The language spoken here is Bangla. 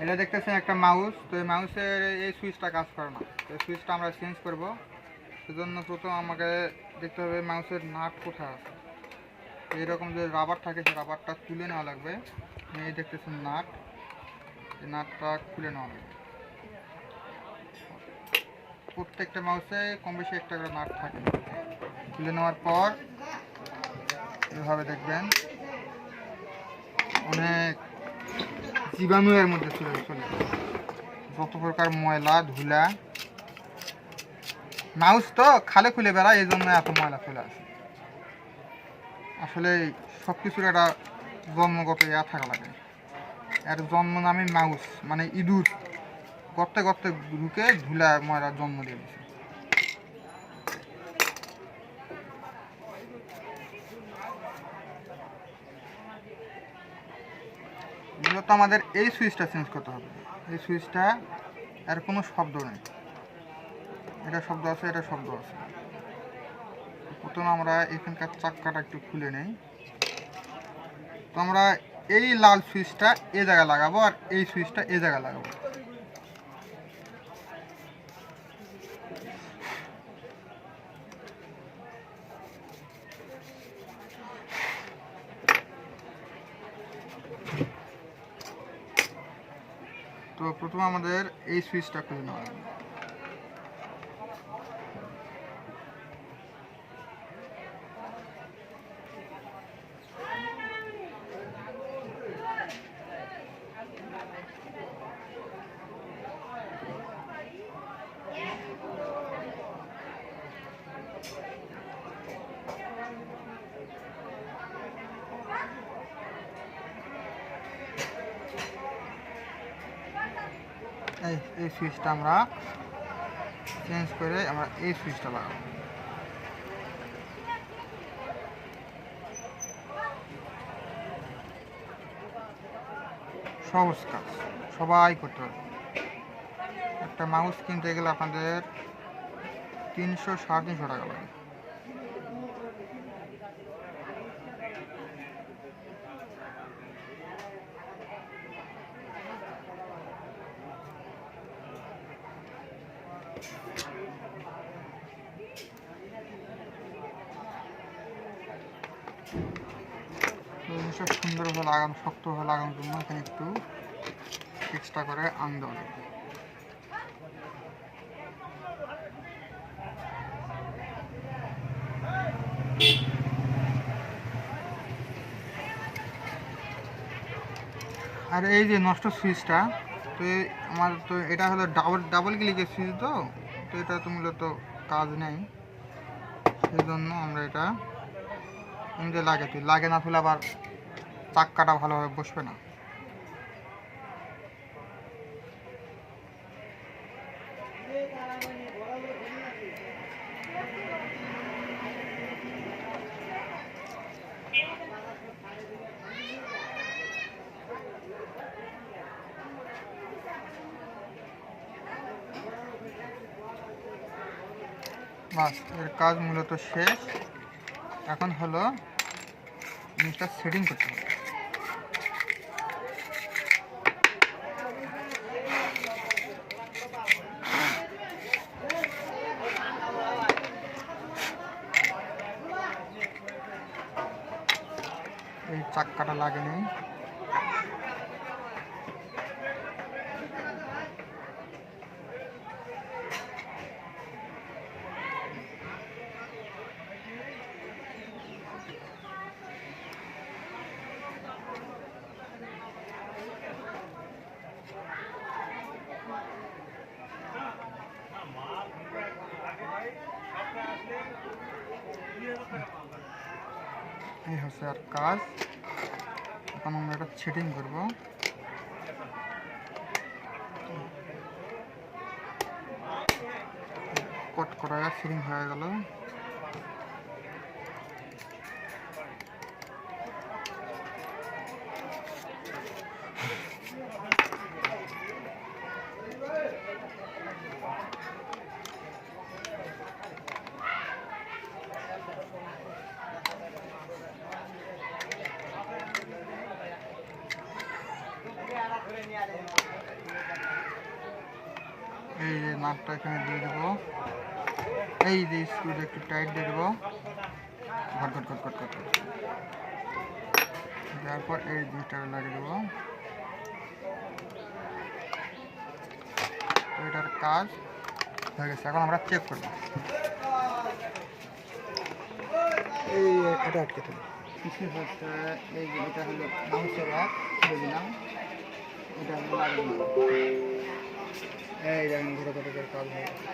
এটা দেখতেছেন একটা মাউস। তো এই মাউসের এই সুইচটা কাজ করে না, তো এই সুইচটা আমরা চেঞ্জ করব। সেজন্য প্রথম আমাকে দেখতে হবে মাউসের নাট কোথায় আছে। এইরকম যে রাবার থাকে সেই রাবারটা তুলে নেওয়া লাগবে। এই দেখতেছেন নাট, এই নাটটা খুলে নেওয়া লাগবে। প্রত্যেকটা মাউসে কম বেশি একটা করে নাট থাকে। খুলে নেওয়ার পর এভাবে দেখবেন অনেক জীবাণু এর মধ্যে চলে যত প্রকার ময়লা ধুলা। মাউস তো খালে খুলে বেড়ায়, এই জন্য এত ময়লা চলে আসে। আসলে সব কিছুর একটা জন্মগত থাকা লাগে। এর জন্ম নামে মাউস, মানে ইঁদুর গর্তে গর্তে ঢুকে ধুলা ময়লার জন্ম দিয়ে দিচ্ছে। মূলত আমাদের এই সুইচটা চেঞ্জ করতে হবে। এই সুইচটা এর কোনো শব্দ নেই, এটা শব্দ আছে, এটা শব্দ আছে। প্রথমে আমরা এখানকার চাক্কাটা একটু খুলে নেই। তো আমরা এই লাল সুইচটা এই জায়গায় লাগাবো আর এই সুইচটা এই জায়গায় লাগাবো। তো প্রথমে আমাদের এই সুইচটা খুলে নেওয়া হবে। এই সুইচটা আমরা চেঞ্জ করে আমরা এই সুইচটা লাগাবো। সহজ কাজ, সবাই করতে পারবে। একটা মাউস কিনতে গেলে আপনাদের 300-350 টাকা লাগে। জিনিসটা সুন্দরভাবে লাগানো, শক্তভাবে লাগানোর জন্য এখানে একটু এক্সট্রা করে আং দেওয়া লাগবে। আর এই যে নষ্ট সুইচটা, তো আমার তো এটা হলো ডাবল ক্লিকের সুইচ, তো এটা তো মূলত কাজ নেই। সেই জন্য আমরা এটা এমনি লাগে না, তুলে আবার চাক্কাটা ভালোভাবে বসবে না। বাস, এর কাজ মূলত শেষ। এখন হলো জিনিসটা সেটিং করতে হবে। এই চাক্কাটা লাগেনি। এই হচ্ছে আর কাজ। এখন আমরা এটা সেটিং করবো। কট করা সেটিং হয়ে গেল। ধরে নিয়ে এই যে নাটটা এখানে দিয়ে দেবো, এই যে স্ক্রুটা একটু টাইট দিয়ে দেবো, ঘট ঘট ঘট ঘট ঘট ঘট। দেওয়ার পর এই জিনিসটা লাগিয়ে দেবো। এটার কাজ হয়ে গেছে, এখন আমরা চেক করবো। এই এটা আটকে থাকবে কিছু হচ্ছে, এই যে এটা হলো মাংসের রাখ ছেড়ে দিলাম, এটা হলো লাগিয়ে দিলাম। এই দেখেন ঘুরে ঘুরে কাজ হয়ে গেছে।